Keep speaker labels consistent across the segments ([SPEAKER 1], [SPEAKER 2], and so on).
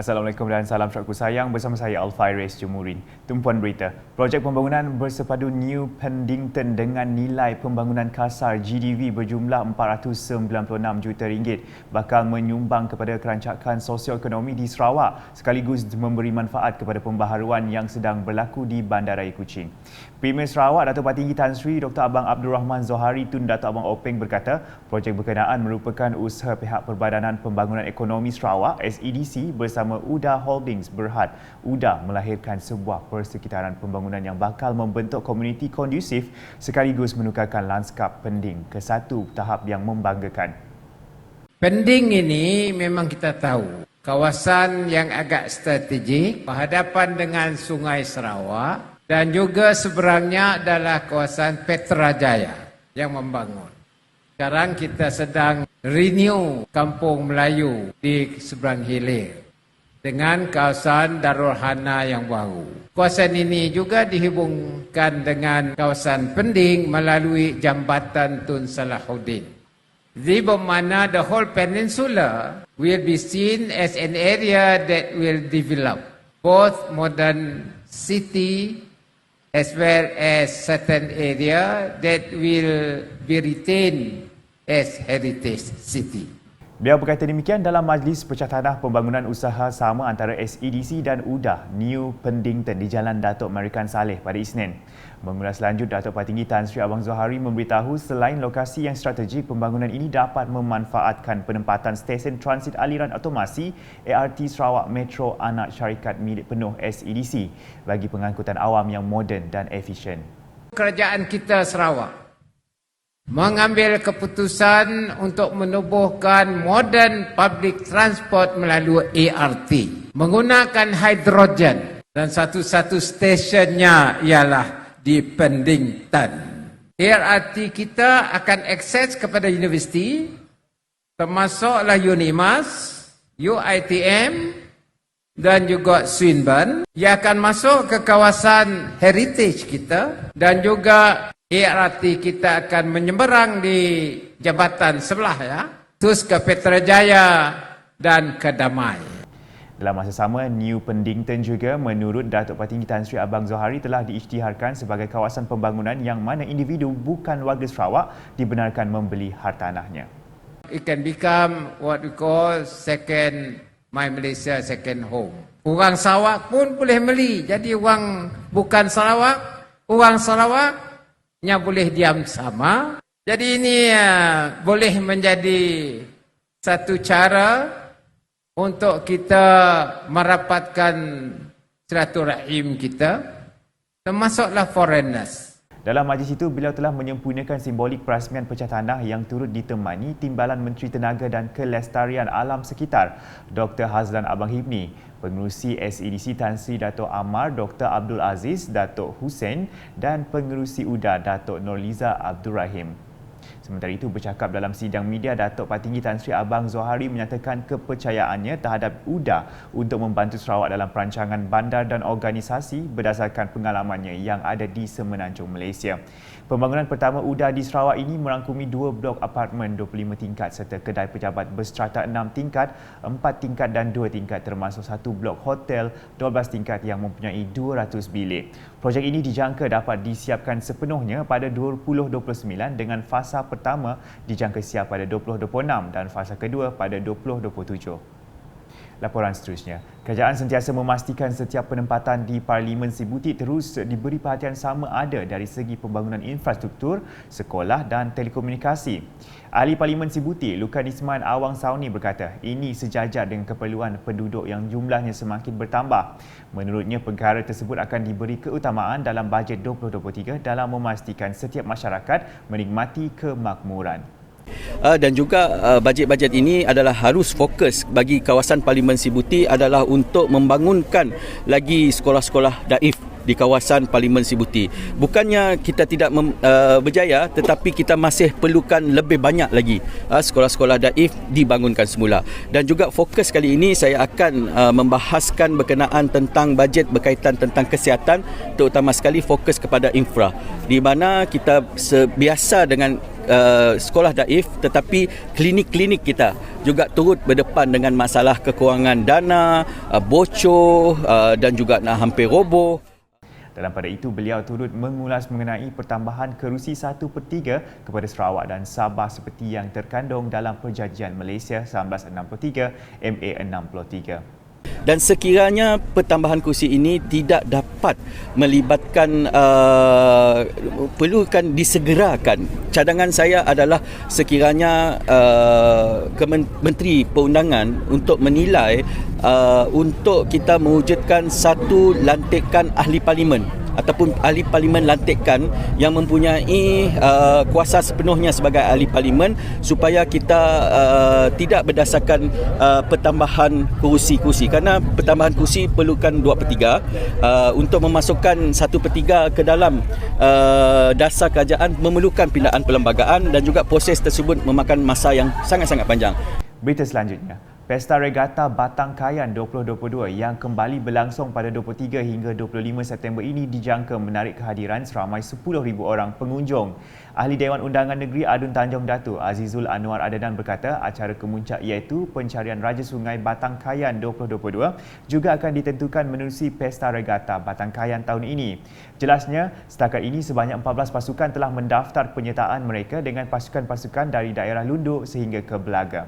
[SPEAKER 1] Assalamualaikum dan salam syarikat sayang, bersama saya Alfairez Jemurin. Tumpuan berita, projek pembangunan bersepadu New Pendington dengan nilai pembangunan kasar GDV berjumlah RM496 juta bakal menyumbang kepada kerancakan sosioekonomi di Sarawak sekaligus memberi manfaat kepada pembaharuan yang sedang berlaku di Bandaraya Kuching. Premier Sarawak Dato' Patinggi Tan Sri Dr. Abang Abdul Rahman Zohari Tun Dato' Abang Openg berkata, projek berkenaan merupakan usaha pihak Perbadanan Pembangunan Ekonomi Sarawak SEDC bersama UDA Holdings Berhad. UDA melahirkan sebuah persekitaran pembangunan yang bakal membentuk komuniti kondusif sekaligus menukarkan lanskap Pending ke satu tahap yang membanggakan.
[SPEAKER 2] Pending ini memang kita tahu kawasan yang agak strategik berhadapan dengan Sungai Sarawak dan juga seberangnya adalah kawasan Petrajaya yang membangun. Sekarang kita sedang renew Kampung Melayu di seberang hilir dengan kawasan Darul Hana yang baru. Kawasan ini juga dihubungkan dengan kawasan Pending melalui Jambatan Tun Salahuddin. Di mana the whole peninsula will be seen as an area that will develop both modern city as well as certain area that will be retained as heritage city.
[SPEAKER 1] Beliau berkata demikian dalam Majlis Pecah Tanah Pembangunan Usaha Sama antara SEDC dan UDA New Pendington di Jalan Datuk Marikan Saleh pada Isnin. Mengulas lanjut, Dato' Patinggi Tan Sri Abang Zohari memberitahu selain lokasi yang strategik, pembangunan ini dapat memanfaatkan penempatan stesen transit aliran otomasi ART Sarawak Metro anak syarikat milik penuh SEDC bagi pengangkutan awam yang moden dan efisien.
[SPEAKER 2] Kerajaan kita Sarawak mengambil keputusan untuk menubuhkan modern public transport melalui ART menggunakan hidrogen dan satu-satu stesyennya ialah di Pendington. ART kita akan akses kepada universiti termasuklah UNIMAS, UiTM dan juga Swinburne yang akan masuk ke kawasan heritage kita dan juga ART kita akan menyeberang di jambatan sebelah ya, terus ke Petrajaya dan ke Damai.
[SPEAKER 1] Dalam masa sama, New Pendington juga menurut Dato' Patinggi Tan Sri Abang Zohari telah diisytiharkan sebagai kawasan pembangunan yang mana individu bukan warga Sarawak dibenarkan membeli hartanahnya.
[SPEAKER 2] It can become what we call second My Malaysia second home. Orang Sarawak pun boleh beli. Jadi orang bukan Sarawak, orang Sarawak nya boleh diam sama. Jadi ini boleh menjadi satu cara untuk kita merapatkan silaturahim kita, termasuklah foreigners.
[SPEAKER 1] Dalam majlis itu, beliau telah menyempurnakan simbolik perasmian pecah tanah yang turut ditemani Timbalan Menteri Tenaga dan Kelestarian Alam Sekitar Dr. Hazlan Abang Hibni, Pengerusi SEDC Tan Sri Dato' Amar Dr. Abdul Aziz Dato' Hussein dan Pengerusi UDA Dato' Nurliza Abdul Rahim. Sementara itu, bercakap dalam sidang media, Dato' Patinggi Tan Sri Abang Zohari menyatakan kepercayaannya terhadap UDA untuk membantu Sarawak dalam perancangan bandar dan organisasi berdasarkan pengalamannya yang ada di Semenanjung Malaysia. Pembangunan pertama UDA di Sarawak ini merangkumi 2 blok apartmen 25 tingkat serta kedai pejabat berstrata 6 tingkat, 4 tingkat dan 2 tingkat termasuk 1 blok hotel 12 tingkat yang mempunyai 200 bilik. Projek ini dijangka dapat disiapkan sepenuhnya pada 2029 dengan fasa pertama dijangka siap pada 2026 dan fasa kedua pada 2027. Laporan seterusnya, kerajaan sentiasa memastikan setiap penempatan di Parlimen Sibutik terus diberi perhatian sama ada dari segi pembangunan infrastruktur, sekolah dan telekomunikasi. Ahli Parlimen Sibutik, Lukan Isman Awang Sauni berkata, ini sejajar dengan keperluan penduduk yang jumlahnya semakin bertambah. Menurutnya, perkara tersebut akan diberi keutamaan dalam bajet 2023 dalam memastikan setiap masyarakat menikmati kemakmuran.
[SPEAKER 3] Dan juga bajet-bajet ini adalah harus fokus bagi kawasan Parlimen Sibutik adalah untuk membangunkan lagi sekolah-sekolah daif di kawasan Parlimen Sibutik. Bukannya kita tidak berjaya, tetapi kita masih perlukan lebih banyak lagi sekolah-sekolah daif dibangunkan semula. Dan juga fokus kali ini saya akan membahaskan berkenaan tentang bajet berkaitan tentang kesihatan, terutama sekali fokus kepada infra, di mana kita biasa dengan sekolah daif, tetapi klinik-klinik kita juga turut berdepan dengan masalah kekurangan dana, bocor dan juga hampir roboh.
[SPEAKER 1] Dalam pada itu, beliau turut mengulas mengenai pertambahan kerusi 1/3 kepada Sarawak dan Sabah seperti yang terkandung dalam Perjanjian Malaysia 1963 MA 63.
[SPEAKER 3] Dan sekiranya pertambahan kursi ini tidak dapat melibatkan perlukan disegerakan. Cadangan saya adalah sekiranya Menteri Perundangan untuk menilai untuk kita mewujudkan satu lantikan ahli parlimen ataupun ahli parlimen lantikan yang mempunyai kuasa sepenuhnya sebagai ahli parlimen, supaya kita tidak berdasarkan pertambahan kursi-kursi, kerana pertambahan kursi perlukan 2/3 untuk memasukkan 1/3 ke dalam dasar kerajaan memerlukan pindaan perlembagaan dan juga proses tersebut memakan masa yang sangat-sangat panjang.
[SPEAKER 1] Berita selanjutnya, Pesta Regatta Batangkayan 2022 yang kembali berlangsung pada 23 hingga 25 September ini dijangka menarik kehadiran seramai 10,000 orang pengunjung. Ahli Dewan Undangan Negeri Adun Tanjung Datuk Azizul Anwar Adenan berkata acara kemuncak iaitu pencarian Raja Sungai Batangkayan 2022 juga akan ditentukan menerusi Pesta Regatta Batangkayan tahun ini. Jelasnya, setakat ini sebanyak 14 pasukan telah mendaftar penyertaan mereka dengan pasukan-pasukan dari daerah Lunduk sehingga ke Belaga.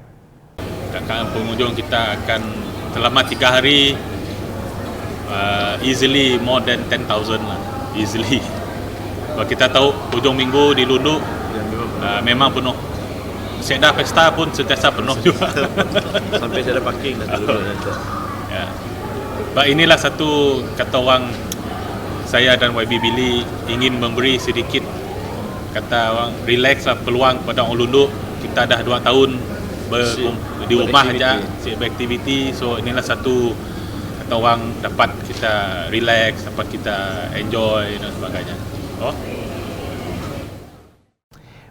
[SPEAKER 4] Pengunjung kita akan selama 3 hari easily more than 10,000 lah, easily. Kalau kita tahu hujung minggu di Lunduk memang penuh. Sedah pesta pun sentiasa penuh juga.
[SPEAKER 5] Sampai saya ada parking dah dulu.
[SPEAKER 4] Ya. Inilah satu kata orang, saya dan YB Billy ingin memberi sedikit kata orang relax lah, peluang kepada orang Lunduk. Kita dah 2 tahun di rumah saja, beraktiviti. So inilah satu kata orang dapat kita relax, dapat kita enjoy dan sebagainya.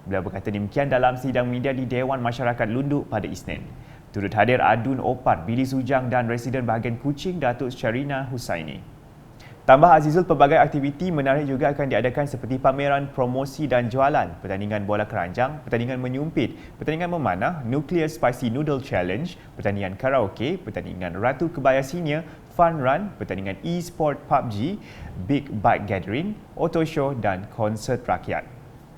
[SPEAKER 1] Beliau berkata demikian dalam sidang media di Dewan Masyarakat Lunduk pada Isnin. Turut hadir Adun Opar, Billy Sujang dan Residen Bahagian Kuching Datuk Sharina Husaini. Tambah Azizul, pelbagai aktiviti menarik juga akan diadakan seperti pameran promosi dan jualan, pertandingan bola keranjang, pertandingan menyumpit, pertandingan memanah, Nuclear Spicy Noodle Challenge, pertandingan karaoke, pertandingan Ratu Kebaya Senior, Fun Run, pertandingan e-sport PUBG, Big Bike Gathering, Auto Show dan konsert rakyat.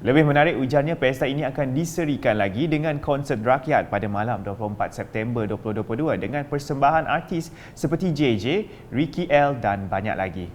[SPEAKER 1] Lebih menarik, ujarnya pesta ini akan diserikan lagi dengan konsert rakyat pada malam 24 September 2022 dengan persembahan artis seperti JJ, Ricky L dan banyak lagi.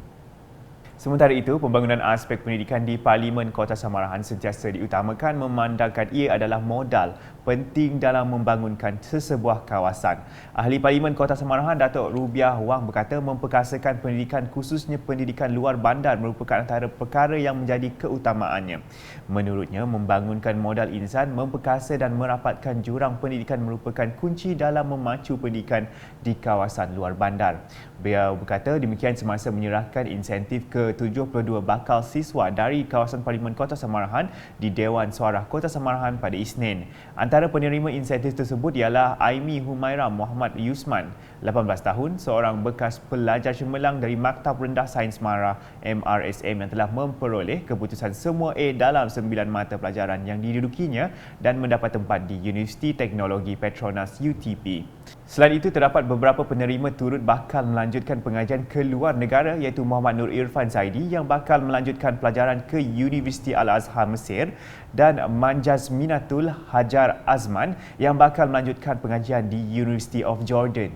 [SPEAKER 1] Sementara itu, pembangunan aspek pendidikan di Parlimen Kota Samarahan sentiasa diutamakan memandangkan ia adalah modal penting dalam membangunkan sesebuah kawasan. Ahli Parlimen Kota Samarahan Datuk Rubiah Wang berkata memperkasakan pendidikan khususnya pendidikan luar bandar merupakan antara perkara yang menjadi keutamaannya. Menurutnya, membangunkan modal insan, memperkasa dan merapatkan jurang pendidikan merupakan kunci dalam memacu pendidikan di kawasan luar bandar. Beliau berkata demikian semasa menyerahkan insentif ke 72 bakal siswa dari kawasan Parlimen Kota Samarahan di Dewan Suara Kota Samarahan pada Isnin. Antara penerima insentif tersebut ialah Aimi Humaira Muhammad Yusman, 18 tahun, seorang bekas pelajar cemerlang dari Maktab Rendah Sains Mara MRSM yang telah memperoleh keputusan semua A dalam 9 mata pelajaran yang didudukinya dan mendapat tempat di Universiti Teknologi Petronas UTP. Selain itu, terdapat beberapa penerima turut bakal melanjutkan pengajian ke luar negara iaitu Muhammad Nur Irfan Zaidi yang bakal melanjutkan pelajaran ke Universiti Al-Azhar Mesir dan Manjaz Minatul Hajar Azman yang bakal melanjutkan pengajian di University of Jordan.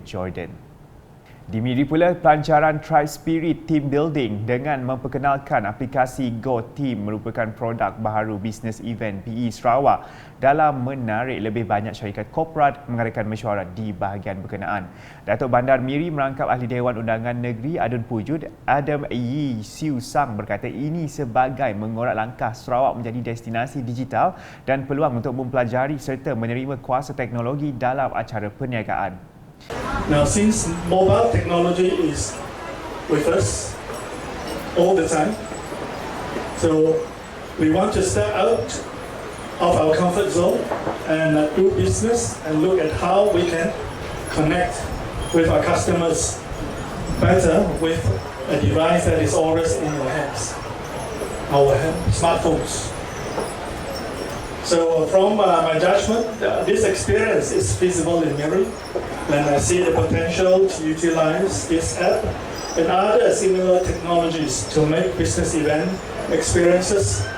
[SPEAKER 1] Dimiliki pula pelancaran Tri-Spirit Team Building dengan memperkenalkan aplikasi Go Team merupakan produk baharu bisnes event PE Sarawak dalam menarik lebih banyak syarikat korporat mengadakan mesyuarat di bahagian berkenaan. Datuk Bandar Miri merangkap Ahli Dewan Undangan Negeri Adun Pujud Adam Yi Siu Sang berkata ini sebagai mengorak langkah Sarawak menjadi destinasi digital dan peluang untuk mempelajari serta menerima kuasa teknologi dalam acara perniagaan.
[SPEAKER 6] Now, since mobile technology is with us all the time, so we want to step out of our comfort zone and do business and look at how we can connect with our customers better with a device that is always in our hands, our smartphones. So from my judgment, this experience is feasible in Miri, and I see the potential to utilize this app and other similar technologies to make business event experiences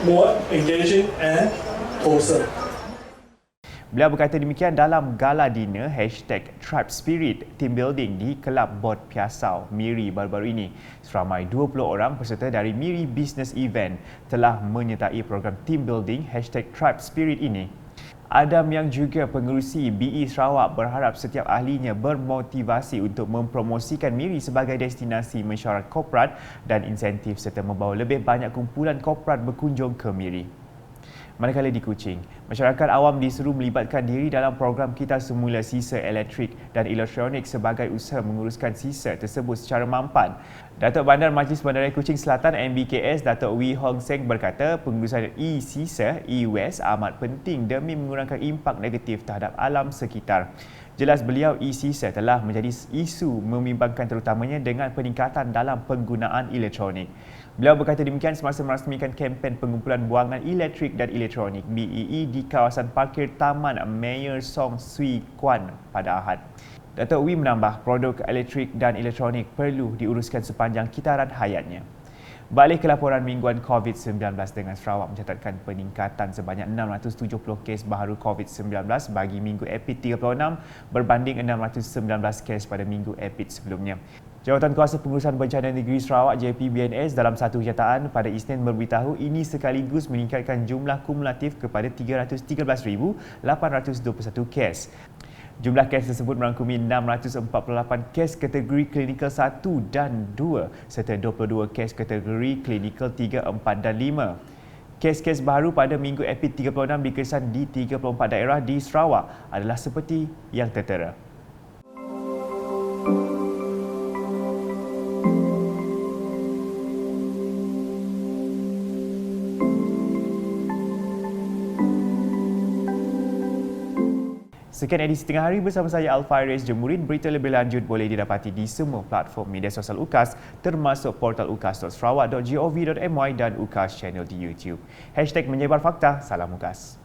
[SPEAKER 6] more engaging and wholesome.
[SPEAKER 1] Beliau berkata demikian dalam gala dinner #Tribe Spirit Team Building di Kelab Bot Piasau, Miri baru-baru ini. Seramai 20 orang peserta dari Miri Business Event telah menyertai program Team Building #Tribe Spirit ini. Adam yang juga pengerusi BE Sarawak berharap setiap ahlinya bermotivasi untuk mempromosikan Miri sebagai destinasi mesyuarat korporat dan insentif serta membawa lebih banyak kumpulan korporat berkunjung ke Miri. Manakala di Kuching, masyarakat awam disuruh melibatkan diri dalam program Kita Semula Sisa Elektrik dan Elektronik sebagai usaha menguruskan sisa tersebut secara mampan. Datuk Bandar Majlis Bandaraya Kuching Selatan MBKS Datuk Wee Hong Seng berkata pengurusan e-sisa, e-waste amat penting demi mengurangkan impak negatif terhadap alam sekitar. Jelas beliau e-sisa telah menjadi isu membimbangkan terutamanya dengan peningkatan dalam penggunaan elektronik. Beliau berkata demikian semasa merasmikan kempen pengumpulan buangan elektrik dan elektronik BEE di kawasan parkir Taman Mayor Song Sui Kwan pada Ahad. Datuk Wee menambah produk elektrik dan elektronik perlu diuruskan sepanjang kitaran hayatnya. Balik ke laporan mingguan COVID-19 dengan Sarawak mencatatkan peningkatan sebanyak 670 kes baharu COVID-19 bagi minggu Epid 36 berbanding 619 kes pada minggu Epid sebelumnya. Jawatan Kuasa Pengurusan Bencana Negeri Sarawak JPBNS dalam satu kenyataan pada Isnin memberitahu ini sekaligus meningkatkan jumlah kumulatif kepada 313,821 kes. Jumlah kes tersebut merangkumi 648 kes kategori klinikal 1 dan 2 serta 22 kes kategori klinikal 3, 4 dan 5. Kes-kes baru pada minggu Epid 36 dikesan di 34 daerah di Sarawak adalah seperti yang tertera. Sekian edisi Tengah Hari bersama saya Alfairez Jemurin. Berita lebih lanjut boleh didapati di semua platform media sosial UKAS termasuk portal ukas.sarawak.gov.my dan UKAS Channel di YouTube. #Menyebar Fakta. Salam UKAS.